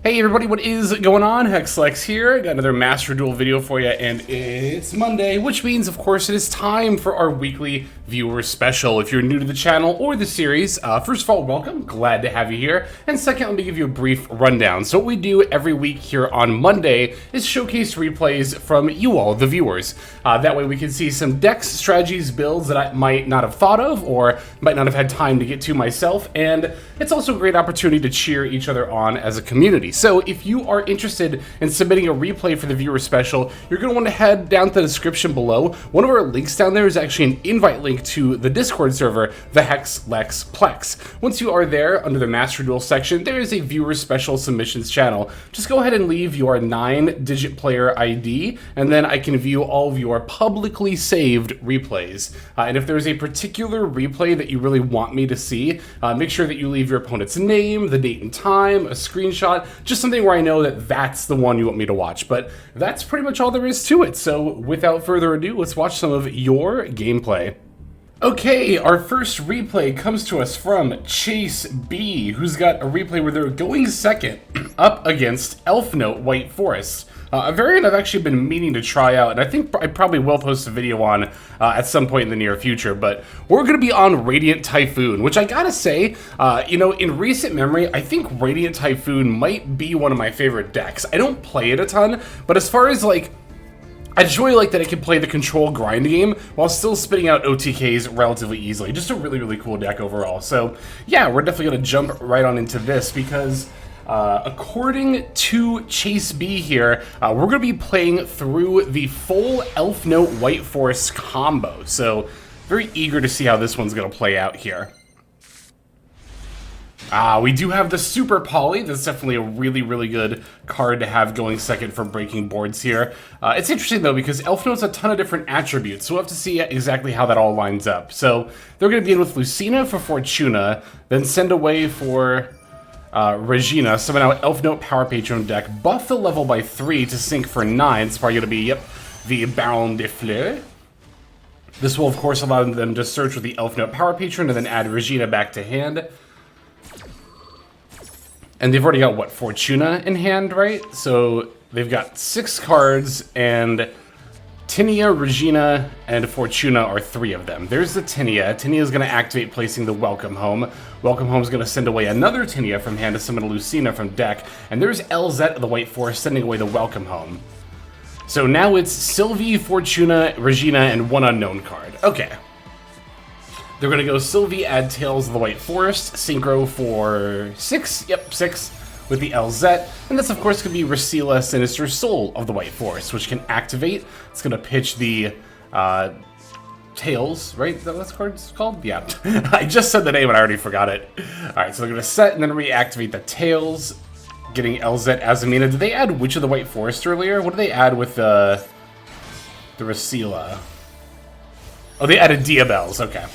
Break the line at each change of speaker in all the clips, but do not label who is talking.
Hey everybody, what is going on? HexLex here. Got another Master Duel video for you, and it's Monday, which means, of course, it is time for our weekly viewer special. If you're new to the channel or the series, first of all, welcome. Glad to have you here. And second, let me give you a brief rundown. So what we do every week here on Monday is showcase replays from you all, the viewers. That way we can see some decks, strategies, builds that I might not have thought of or might not have had time to get to myself. And it's also a great opportunity to cheer each other on as a community. So if you are interested in submitting a replay for the viewer special, you're going to want to head down to the description below. One of our links down there is actually an invite link to the Discord server, the HexLex Plex. Once you are there, under the Master Duel section, there is a viewer special submissions channel. Just go ahead and leave your 9-digit player ID, and then I can view all of your publicly saved replays. And if there's a particular replay that you really want me to see, make sure that you leave your opponent's name, the date and time, a screenshot, just something where I know that that's the one you want me to watch. But that's pretty much all there is to it. So without further ado, let's watch some of your gameplay. Okay, our first replay comes to us from Chase B, who's got a replay where they're going second up against Elfnote White Forest. A variant I've actually been meaning to try out, and I think I probably will post a video on at some point in the near future, but we're going to be on Radiant Typhoon, which I gotta say, you know, in recent memory, I think Radiant Typhoon might be one of my favorite decks. I don't play it a ton, but as far as, like, I just really like that it can play the control grind game while still spitting out OTKs relatively easily. Just a really, really cool deck overall. So, yeah, we're definitely going to jump right on into this because according to Chase B here, we're going to be playing through the full Elfnote White Forest combo. So, very eager to see how this one's going to play out here. We do have the Super Poly. That's definitely a really, really good card to have going second for breaking boards here. It's interesting, though, because Elfnote's a ton of different attributes, so we'll have to see exactly how that all lines up. So they're going to be in with Lucina for Fortuna, then send away for Regina, summon out Elfnote Power Patron deck, buff the level by 3 to sync for 9. It's probably going to be, yep, the Baron de Fleur. This will, of course, allow them to search with the Elfnote Power Patron and then add Regina back to hand. And they've already got, what, Fortuna in hand, right? So they've got 6 cards, and Tinia, Regina, and Fortuna are 3 of them. There's the Tinia. Tinia's going to activate, placing the Welcome Home. Welcome Home's going to send away another Tinia from hand to summon a Lucina from deck. And there's LZ of the White Forest sending away the Welcome Home. So now it's Sylvie, Fortuna, Regina, and one unknown card. Okay. They're going to go Sylvie, add Tales of the White Forest, Synchro for 6, yep, 6, with the LZ, and that's of course going to be Rasila, Sinister Soul of the White Forest, which can activate. It's going to pitch the Tales, right? Is that what this card's called? Yeah. I just said the name and I already forgot it. Alright, so they're going to set and then reactivate the Tales, getting LZ as Amina. Did they add Witch of the White Forest earlier? What did they add with the Rasila? Oh, they added Diabels, okay.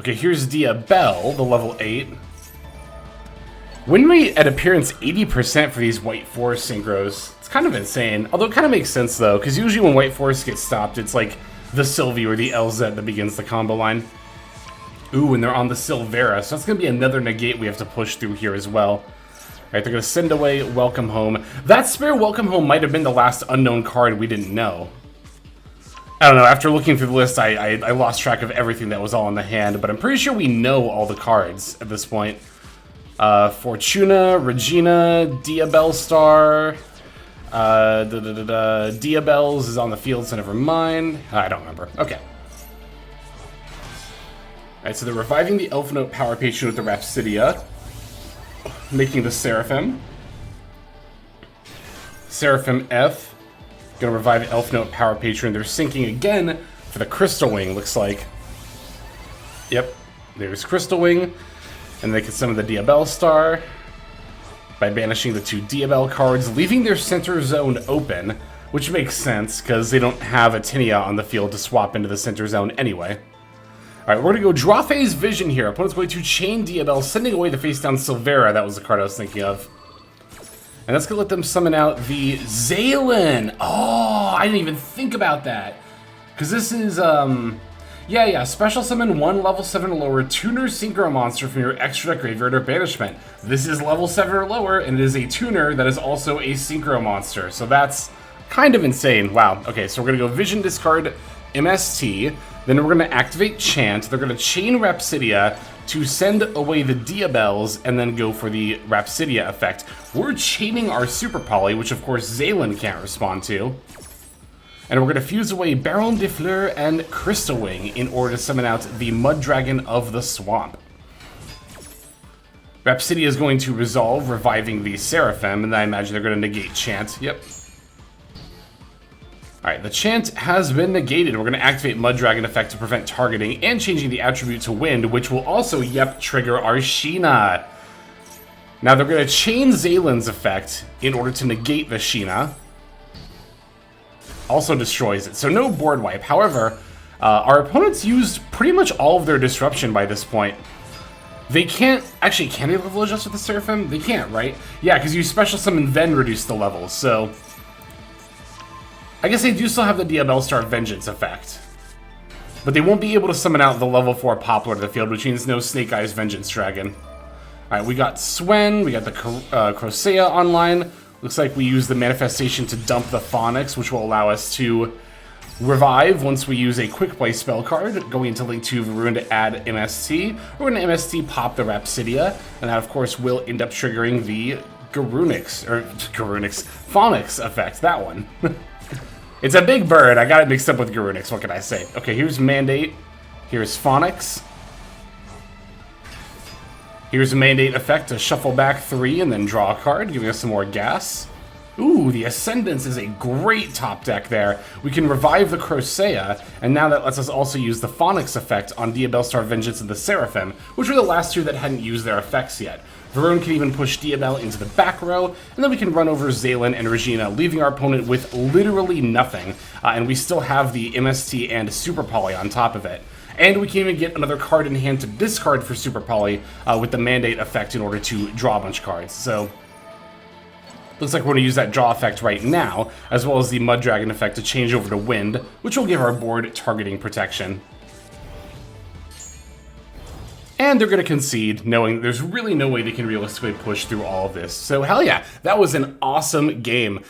Okay, here's Diabel, the level 8. Win rate at appearance 80% for these White Forest synchros. It's kind of insane. Although it kind of makes sense, though, because usually when White Forest gets stopped, it's like the Sylvie or the LZ that begins the combo line. Ooh, and they're on the Silvera, so that's going to be another negate we have to push through here as well. Alright, they're going to send away Welcome Home. That spare Welcome Home might have been the last unknown card we didn't know. I don't know, after looking through the list, I lost track of everything that was all in the hand, but I'm pretty sure we know all the cards at this point. Fortuna, Regina, Diabelstar, Diabels is on the field, so never mind. I don't remember. Okay. Alright, so they're reviving the Elfnote Power Patron with the Rhapsidia, making the Seraphim. Seraphim F. Gonna revive Elfnote Power Patron. They're syncing again for the Crystal Wing, looks like. Yep, there's Crystal Wing. And they can summon the Diabelstar by banishing the 2 Diabel cards, leaving their center zone open, which makes sense, because they don't have a Tinia on the field to swap into the center zone anyway. Alright, we're gonna go draw phase Vision here. Opponent's going to chain Diabel, sending away the face down Silvera. That was the card I was thinking of. And that's going to let them summon out the Zaylin. Oh, I didn't even think about that. Because this is, Yeah, special summon one level 7 or lower tuner synchro monster from your extra deck graveyard or banishment. This is level 7 or lower, and it is a tuner that is also a synchro monster. So that's kind of insane. Wow. Okay, so we're gonna go Vision, discard MST, then we're gonna activate Chant. They're gonna chain Rhapsidia to send away the Diabells, and then go for the Rhapsidia effect. We're chaining our Super Poly, which of course Zaylin can't respond to. And we're going to fuse away Baron de Fleur and Crystal Wing in order to summon out the Mud Dragon of the Swamp. Rhapsidia is going to resolve, reviving the Seraphim, and I imagine they're going to negate Chant. Yep. Alright, the Chant has been negated. We're going to activate Mud Dragon effect to prevent targeting and changing the attribute to Wind, which will also, trigger our Sheena. Now they're going to chain Zaylin's effect in order to negate the Sheena. Also destroys it, so no board wipe. However, our opponents used pretty much all of their disruption by this point. They can't... Actually, can they level adjust with the Seraphim? They can't, right? Yeah, because you special summon then reduce the levels, so... I guess they do still have the Diabell Star Vengeance effect. But they won't be able to summon out the level 4 Poplar to the field, which means no Snake Eyes Vengeance Dragon. Alright, we got Swen, we got the Crocea online. Looks like we use the Manifestation to dump the Phonics, which will allow us to revive once we use a Quick Play spell card, going into Link 2 Varun to add MST. We're going to MST pop the Rhapsidia, and that of course will end up triggering the Phonics effect, that one. It's a big bird, I got it mixed up with Garunix, what can I say? Okay, here's Mandate, here's Phonics. Here's a Mandate effect to shuffle back 3 and then draw a card, giving us some more gas. Ooh, the Ascendance is a great top deck there. We can revive the Crocea, and now that lets us also use the Phonics effect on Diabell Star Vengeance and the Seraphim, which were the last two that hadn't used their effects yet. Varun can even push Diabell into the back row, and then we can run over Zaylin and Regina, leaving our opponent with literally nothing, and we still have the MST and Super Poly on top of it. And we can even get another card in hand to discard for Super Poly with the Mandate effect in order to draw a bunch of cards. So, looks like we're going to use that draw effect right now, as well as the Mud Dragon effect to change over to Wind, which will give our board targeting protection. And they're going to concede, knowing there's really no way they can realistically push through all of this. So hell yeah, that was an awesome game.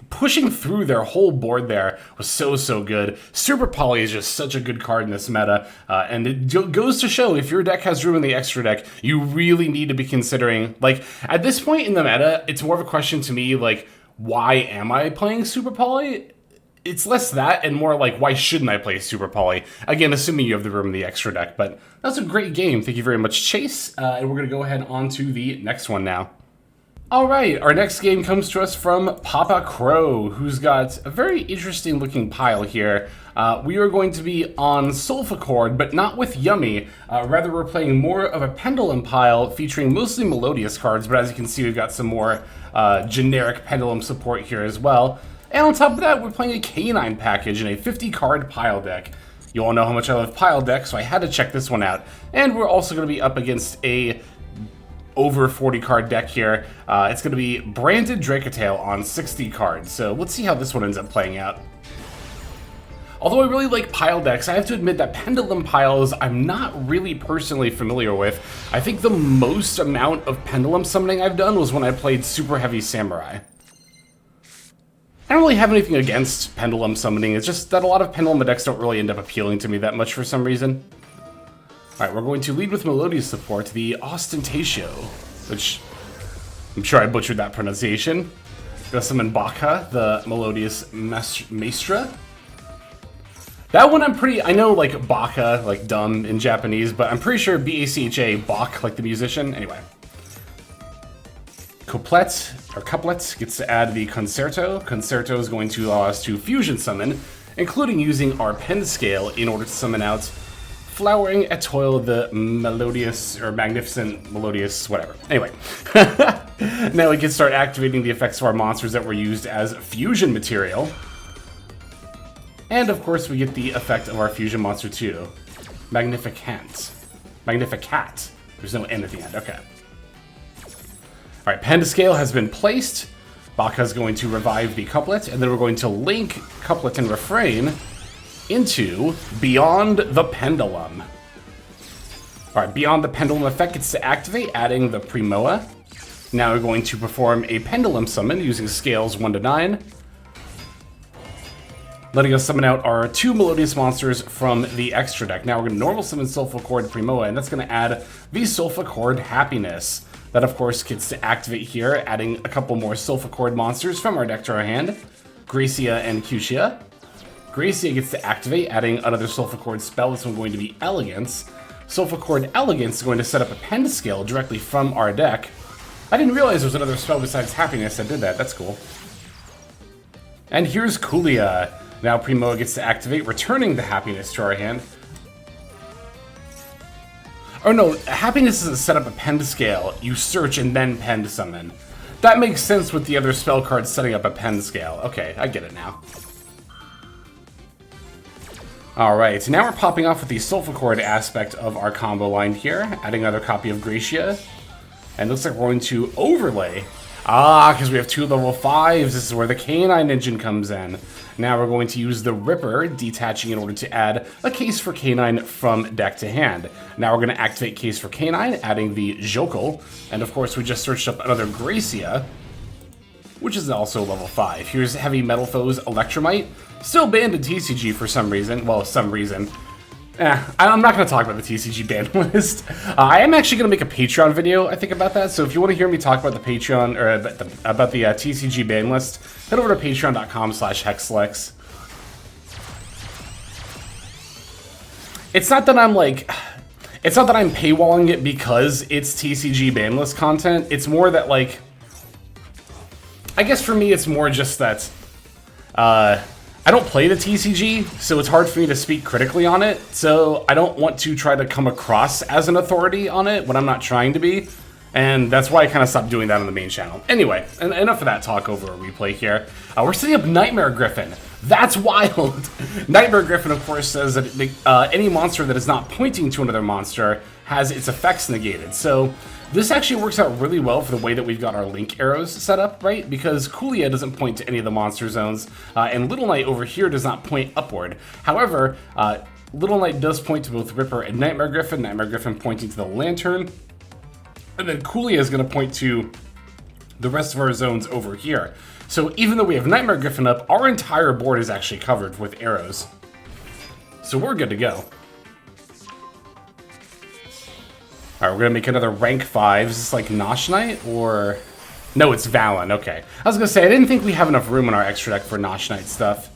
Pushing through their whole board there was so good. Super Poly is just such a good card in this meta. And it goes to show, if your deck has room in the extra deck, you really need to be considering, like, at this point in the meta, it's more of a question to me, like, why am I playing Super Poly? It's less that and more like, why shouldn't I play Super Poly? Again, assuming you have the room in the extra deck, but that's a great game. Thank you very much, Chase. And we're going to go ahead on to the next one now. All right, our next game comes to us from Papa Crow, who's got a very interesting looking pile here. We are going to be on Solfachord, but not with Yummy. Rather, we're playing more of a Pendulum pile featuring mostly Melodious cards, but as you can see, we've got some more generic Pendulum support here as well. And on top of that, we're playing a Canine package in a 50-card pile deck. You all know how much I love pile decks, so I had to check this one out. And we're also going to be up against a over 40-card deck here. It's going to be Branded Dracotale on 60 cards, so let's see how this one ends up playing out. Although I really like pile decks, I have to admit that Pendulum piles I'm not really personally familiar with. I think the most amount of Pendulum summoning I've done was when I played Super Heavy Samurai. I don't really have anything against Pendulum summoning, it's just that a lot of Pendulum decks don't really end up appealing to me that much for some reason. Alright, we're going to lead with Melodious support, the Ostentatio, which I'm sure I butchered that pronunciation. Gonna summon Baka, the Melodious Maestra. That one I know like Baka, like dumb in Japanese, but I'm pretty sure B-A-C-H-A, Bach, like the musician. Anyway. Couplet gets to add the Concerto. Concerto is going to allow us to fusion summon, including using our pen scale in order to summon out Flowering Etoile, the Melodious, or Magnificent Melodious, whatever. Anyway, now we can start activating the effects of our monsters that were used as fusion material. And of course we get the effect of our fusion monster too. Magnificat. There's no N at the end, okay. Alright, Pentascale has been placed. Baka's going to revive the Couplet, and then we're going to link Couplet and Refrain into Beyond the Pendulum. Alright, Beyond the Pendulum effect gets to activate, adding the Primoa. Now we're going to perform a Pendulum summon using scales 1 to 9. Letting us summon out our 2 Melodious monsters from the extra deck. Now we're going to normal summon Solfachord Primoa, and that's going to add the Solfachord Happiness. That, of course, gets to activate here, adding a couple more Solfachord monsters from our deck to our hand. Gracia and Cutia. Gracia gets to activate, adding another Solfachord spell. This one going to be Elegance. Solfachord Elegance is going to set up a Pen Scale directly from our deck. I didn't realize there was another spell besides Happiness that did that. That's cool. And here's Kulia. Now Primoa gets to activate, returning the Happiness to our hand. Oh no, Happiness isn't set up a Pen Scale. You search and then Pen Summon. That makes sense with the other spell cards setting up a Pen Scale. Okay, I get it now. Alright, now we're popping off with the Solfachord aspect of our combo line here, adding another copy of Gracia. And looks like we're going to overlay. Because we have 2 level 5s. This is where the Canine engine comes in. Now we're going to use the Ripper, detaching in order to add a Case for Canine from deck to hand. Now we're going to activate Case for Canine, adding the Jokel. And of course we just searched up another Gracia, which is also level 5. Here's Heavy Metal Foes Electromite. Still banned in TCG for some reason. Well, some reason. I'm not going to talk about the TCG ban list. I am actually going to make a Patreon video, I think, about that. So if you want to hear me talk about the Patreon, or about the TCG ban list, head over to patreon.com/hexlex. It's not that I'm like... It's not that I'm paywalling it because it's TCG ban list content. It's more that, like... I guess for me, it's more just that... I don't play the TCG, so it's hard for me to speak critically on it, so I don't want to try to come across as an authority on it when I'm not trying to be, and that's why I kind of stopped doing that on the main channel. Anyway, enough of that talk over a replay here. We're setting up Nightmare Griffin. That's wild! Nightmare Griffin, of course, says that any monster that is not pointing to another monster has its effects negated, so... This actually works out really well for the way that we've got our link arrows set up, right? Because Kulia doesn't point to any of the monster zones, and Little Knight over here does not point upward. However, Little Knight does point to both Ripper and Nightmare Griffin pointing to the Lantern, and then Kulia is going to point to the rest of our zones over here. So even though we have Nightmare Griffin up, our entire board is actually covered with arrows. So we're good to go. Alright, we're gonna make another rank 5. Is this like Nosh Knight, or... No, it's Valen, okay. I was gonna say, I didn't think we have enough room in our extra deck for Nosh Knight stuff.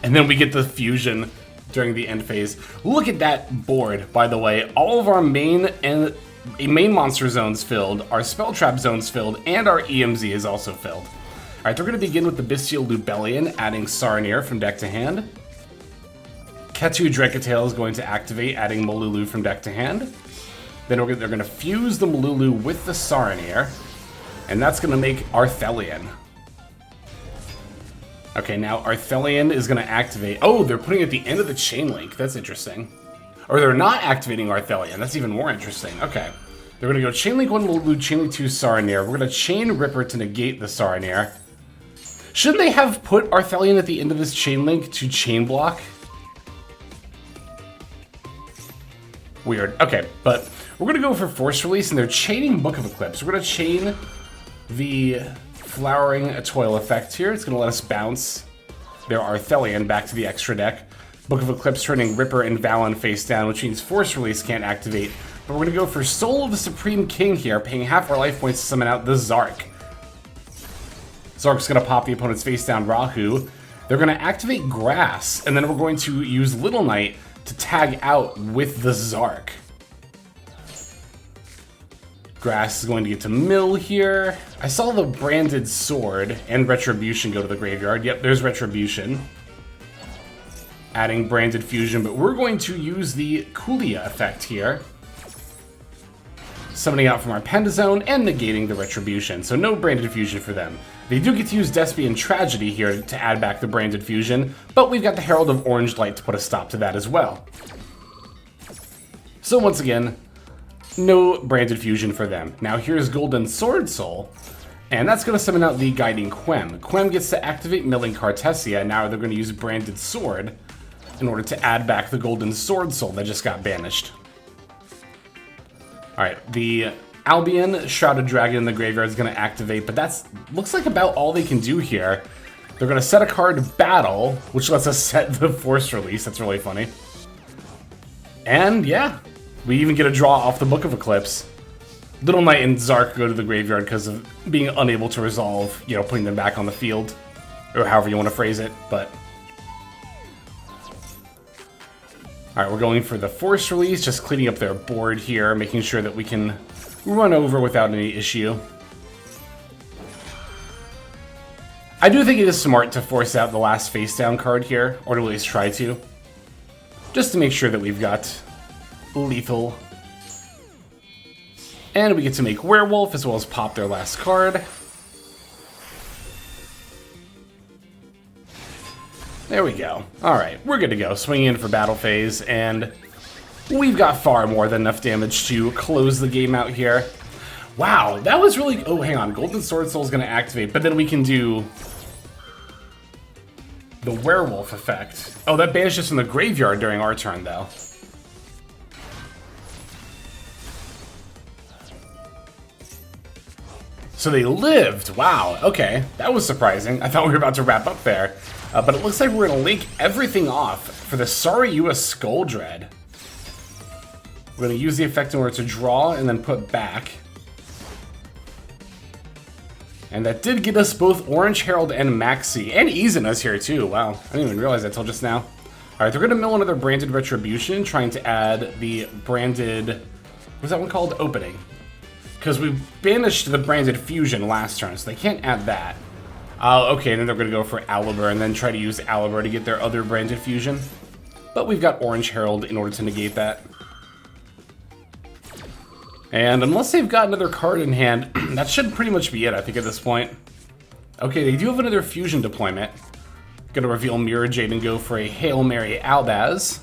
And then we get the fusion during the end phase. Look at that board, by the way. All of our main monster zones filled, our spell trap zones filled, and our EMZ is also filled. Alright, we're gonna begin with the Bestial Lubellion, adding Saronir from deck to hand. Ketu Drekatail is going to activate, adding Malulu from deck to hand. Then they're going to fuse the Malulu with the Saronir, and that's going to make Arthelion. Okay, now Arthelion is going to activate... Oh, they're putting it at the end of the chain link. That's interesting. Or they're not activating Arthelion. That's even more interesting. Okay. They're going to go Chain Link 1 Malulu, Chain Link 2 Saronir. We're going to Chain Ripper to negate the Saronir. Shouldn't they have put Arthelion at the end of this chain link to chain block? Weird. Okay, but... We're going to go for Force Release, and they're chaining Book of Eclipse. We're going to chain the Flowering Atoil effect here. It's going to let us bounce their Arthelion back to the extra deck. Book of Eclipse turning Ripper and Valen face down, which means Force Release can't activate. But we're going to go for Soul of the Supreme King here, paying half our life points to summon out the Zark. Zark's going to pop the opponent's face down Rahu. They're going to activate Grass, and then we're going to use Little Knight to tag out with the Zark. Grass is going to get to mill here. I saw the Branded Sword and Retribution go to the graveyard. Yep, there's Retribution. Adding Branded Fusion, but we're going to use the Kulia effect here. Summoning out from our Pendazone and negating the Retribution, so no Branded Fusion for them. They do get to use Despian Tragedy here to add back the Branded Fusion, but we've got the Herald of Orange Light to put a stop to that as well. So once again, no Branded Fusion for them. Now here's Golden Sword Soul, and that's going to summon out the Guiding Quem. Quem gets to activate Milling Cartesia, and now they're going to use Branded Sword. They're in order to add back the golden sword soul that just got banished. Alright, the Albion Shrouded Dragon in the graveyard is going to activate, but that's looks like about all they can do here. They're going to set a card Battle, which lets us set the Force Release. That's really funny. And yeah, we even get a draw off the Book of Eclipse. Little Knight and Zark go to the graveyard because of being unable to resolve, you know, putting them back on the field. Or however you want to phrase it, but... Alright, we're going for the Force Release, just cleaning up their board here, making sure that we can run over without any issue. I do think it is smart to force out the last face-down card here, or to at least try to. Just to make sure that we've got lethal. And we get to make Werewolf, as well as pop their last card. There we go. Alright, we're good to go. Swinging in for battle phase, and we've got far more than enough damage to close the game out here. Wow, that was really... Oh, hang on. Golden Sword Soul is going to activate, but then we can do the Werewolf effect. Oh, that banished us from the graveyard during our turn, though. So they lived. Wow, okay. That was surprising. I thought we were about to wrap up there. But it looks like we're going to link everything off for the Sorry US Skull Dread. We're going to use the effect in order to draw and then put back. And that did get us both Orange Herald and Maxi. And Izana's here too. Wow, I didn't even realize that till just now. Alright, they're going to mill another Branded Retribution, trying to add the Branded... What's that one called? Opening. Because we banished the Branded Fusion last turn, so they can't add that. Okay, and then they're going to go for Alibur and then try to use Alibur to get their other Branded Fusion. But we've got Orange Herald in order to negate that. And unless they've got another card in hand, that should pretty much be it, I think, at this point. Okay, they do have another Fusion deployment. Going to reveal Mirror Jade and go for a Hail Mary Albaz.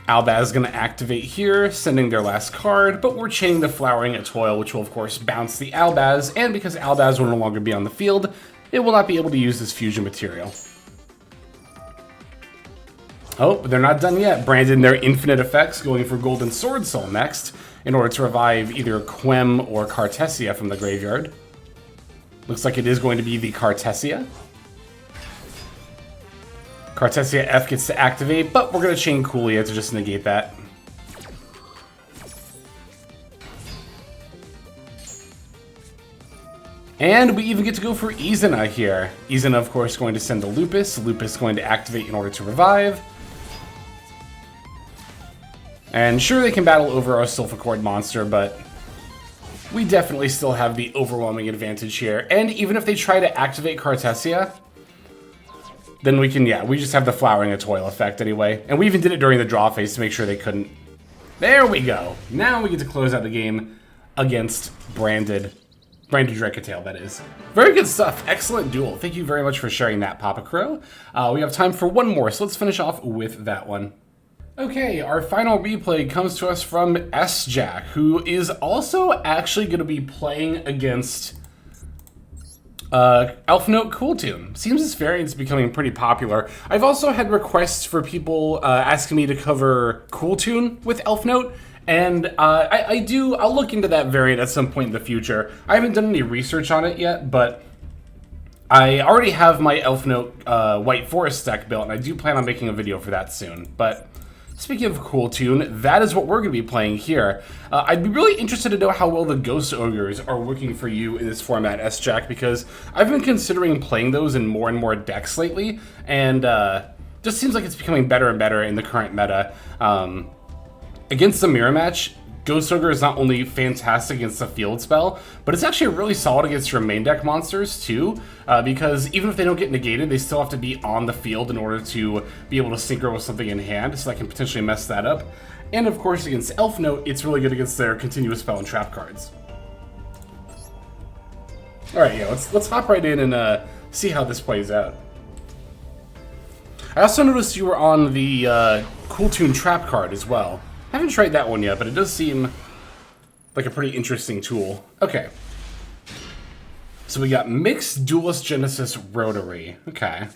Albaz is going to activate here, sending their last card, but we're chaining the Flowering Etoile, which will of course bounce the Albaz, and because Albaz will no longer be on the field, it will not be able to use this fusion material. Oh, but they're not done yet. Branded their infinite effects, going for Golden Sword Soul next, in order to revive either Quem or Cartesia from the graveyard. Looks like it is going to be the Cartesia. Cartesia F gets to activate, but we're going to chain Coolia to just negate that. And we even get to go for Izana here. Izana, of course, going to send the Lupus. Lupus going to activate in order to revive. And sure, they can battle over our Solfachord monster, but we definitely still have the overwhelming advantage here. And even if they try to activate Cartesia, then we can, yeah, we just have the Flowering Etoile effect anyway. And we even did it during the draw phase to make sure they couldn't. There we go. Now we get to close out the game against Branded Drekatail, that is. Very good stuff. Excellent duel. Thank you very much for sharing that, Papa Crow. We have time for one more, so let's finish off with that one. Okay, our final replay comes to us from S-Jack, who is also actually going to be playing against Elfnote Kewl Tune. Seems this variant's becoming pretty popular. I've also had requests for people asking me to cover Kewl Tune with Elfnote, and I'll look into that variant at some point in the future. I haven't done any research on it yet, but I already have my Elfnote White Forest deck built, and I do plan on making a video for that soon. But speaking of Kewl Tune, that is what we're going to be playing here. I'd be really interested to know how well the Ghost Ogres are working for you in this format, S-Jack, because I've been considering playing those in more and more decks lately, and just seems like it's becoming better and better in the current meta. Against the Mirror Match, Ghost Ogre is not only fantastic against the field spell, but it's actually really solid against your main deck monsters too, because even if they don't get negated, they still have to be on the field in order to be able to synchro with something in hand, so that can potentially mess that up. And of course, against Elfnote, it's really good against their continuous spell and trap cards. Alright, yeah, let's hop right in and see how this plays out. I also noticed you were on the Kewl Tune trap card as well. I haven't tried that one yet, but it does seem like a pretty interesting tool. Okay. So we got Mixed Duelist Genesis Rotary. Okay.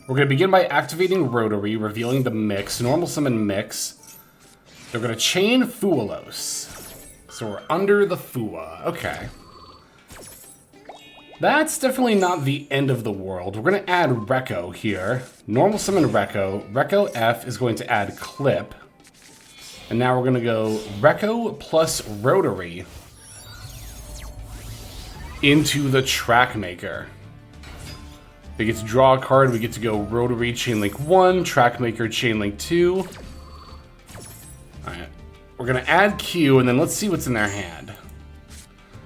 We're going to begin by activating Rotary, revealing the mix, normal summon mix. They're going to chain Fualos. So we're under the Fua. Okay. That's definitely not the end of the world. We're going to add Rekko here. Normal summon Rekko. Rekko F is going to add Clip. And now we're going to go Rekko plus Rotary into the Track Maker. They get to draw a card. We get to go Rotary Chainlink 1, Track Maker Chainlink 2. Alright. We're going to add Q, and then let's see what's in their hand.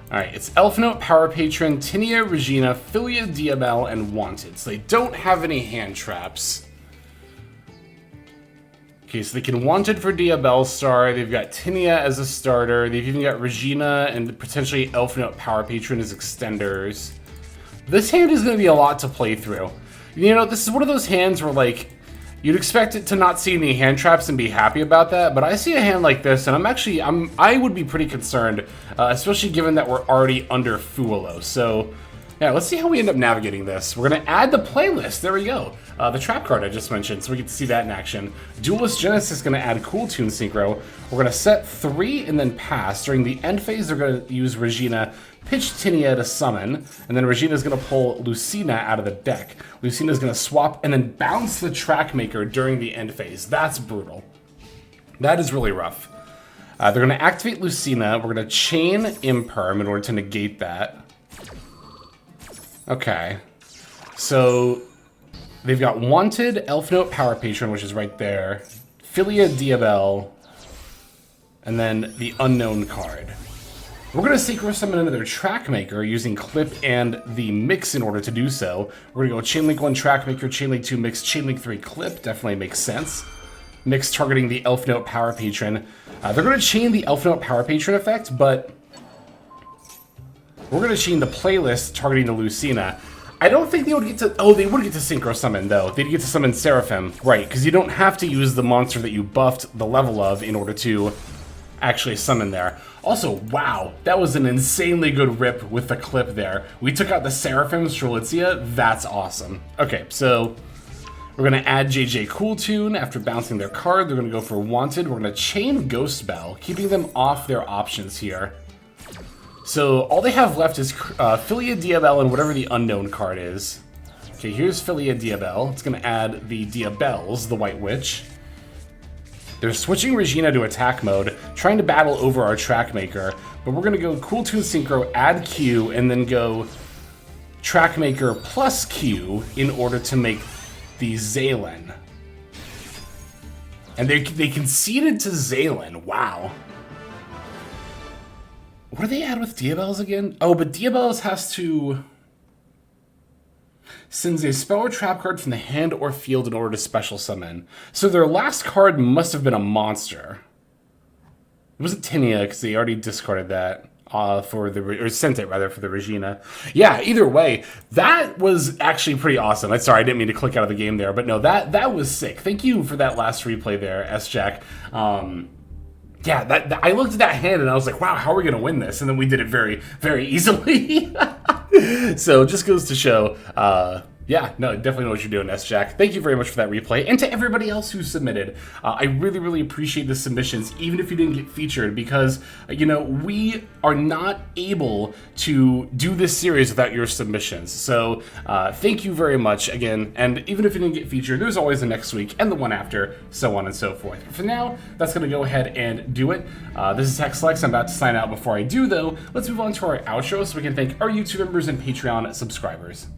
Alright, it's Elfnote, Power Patron, Tinia, Regina, Philia, Diabelle, and Wanted. So they don't have any hand traps. Okay, so they can Wanted for Diabelle Star. They've got Tinia as a starter. They've even got Regina and potentially Elfnote, Power Patron as extenders. This hand is going to be a lot to play through. You know, this is one of those hands where, like, you'd expect it to not see any hand traps and be happy about that, but I see a hand like this, and I would be pretty concerned, especially given that we're already under Fualo. So, yeah, let's see how we end up navigating this. We're going to add the playlist. There we go. The trap card I just mentioned, so we get to see that in action. Duelist Genesis is going to add Kewl Tune Synchro. We're going to set 3 and then pass. During the end phase, they're going to use Regina, pitch Tinia to summon, and then Regina's going to pull Lucina out of the deck. Lucina's going to swap and then bounce the Track Maker during the end phase. That's brutal. That is really rough. They're going to activate Lucina. We're going to chain Imperm in order to negate that. Okay. So they've got Wanted, Elfnote, Power Patron, which is right there, Philia, Diabelle, and then the Unknown card. We're going to Synchro Summon another Track Maker using Clip and the Mix in order to do so. We're going to go Chainlink 1 Track Maker, Chainlink 2 Mix, Chainlink 3 Clip. Definitely makes sense. Mix targeting the Elfnote Power Patron. They're going to chain the Elfnote Power Patron effect, but we're going to chain the playlist targeting the Lucina. I don't think they would get to... Oh, they would get to Synchro Summon, though. They'd get to summon Seraphim. Right, because you don't have to use the monster that you buffed the level of in order to actually summon there. Also, wow, that was an insanely good rip with the Clip there. We took out the Seraphim Strelitzia. That's awesome. Okay, so we're going to add JJ Kewl Tune. After bouncing their card, they're going to go for Wanted. We're going to chain Ghost Bell, keeping them off their options here. So all they have left is Philia, Diabelle, and whatever the Unknown card is. Okay, here's Philia, Diabelle. It's going to add the Diabelles, the White Witch. They're switching Regina to attack mode, trying to battle over our Track Maker, but we're going to go Kewl Tune Synchro, add Q, and then go Track Maker plus Q in order to make the Zalen. And they conceded to Zalen. Wow. What do they add with Diabelles again? Oh, but Diabelles has to... Sends a spell or trap card from the hand or field in order to special summon. So their last card must have been a monster. It wasn't Tinia, because they already discarded that or sent it rather for the Regina. Yeah, either way, that was actually pretty awesome. I'm sorry, I didn't mean to click out of the game there, but no, that was sick. Thank you for that last replay there, S-Jack. Yeah, I looked at that hand and I was like, wow, how are we going to win this? And then we did it very, very easily. So it just goes to show, yeah, no, definitely know what you're doing, S-Jack. Thank you very much for that replay. And to everybody else who submitted, I really, really appreciate the submissions, even if you didn't get featured, because, you know, we are not able to do this series without your submissions. So thank you very much again. And even if you didn't get featured, there's always the next week and the one after, so on and so forth. But for now, that's going to go ahead and do it. This is HexLex. I'm about to sign out. Before I do, though, let's move on to our outro so we can thank our YouTube members and Patreon subscribers.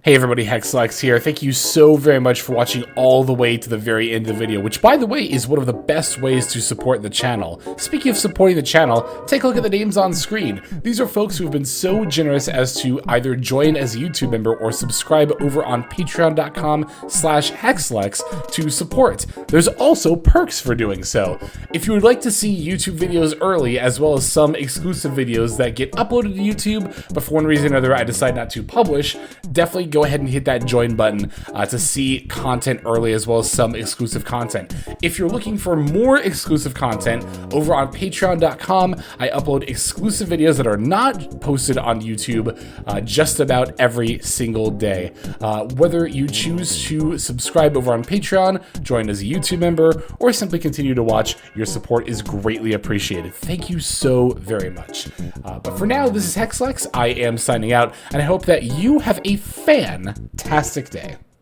Hey everybody, HexLex here. Thank you so very much for watching all the way to the very end of the video, which by the way is one of the best ways to support the channel. Speaking of supporting the channel, take a look at the names on screen. These are folks who have been so generous as to either join as a YouTube member or subscribe over on patreon.com/HexLex to support. There's also perks for doing so. If you would like to see YouTube videos early, as well as some exclusive videos that get uploaded to YouTube, but for one reason or another I decide not to publish, definitely go go ahead and hit that join button to see content early, as well as some exclusive content. If you're looking for more exclusive content, over on patreon.com, I upload exclusive videos that are not posted on YouTube just about every single day. Whether you choose to subscribe over on Patreon, join as a YouTube member, or simply continue to watch, your support is greatly appreciated. Thank you so very much. But for now, this is Hexlex. I am signing out, and I hope that you have a fantastic day.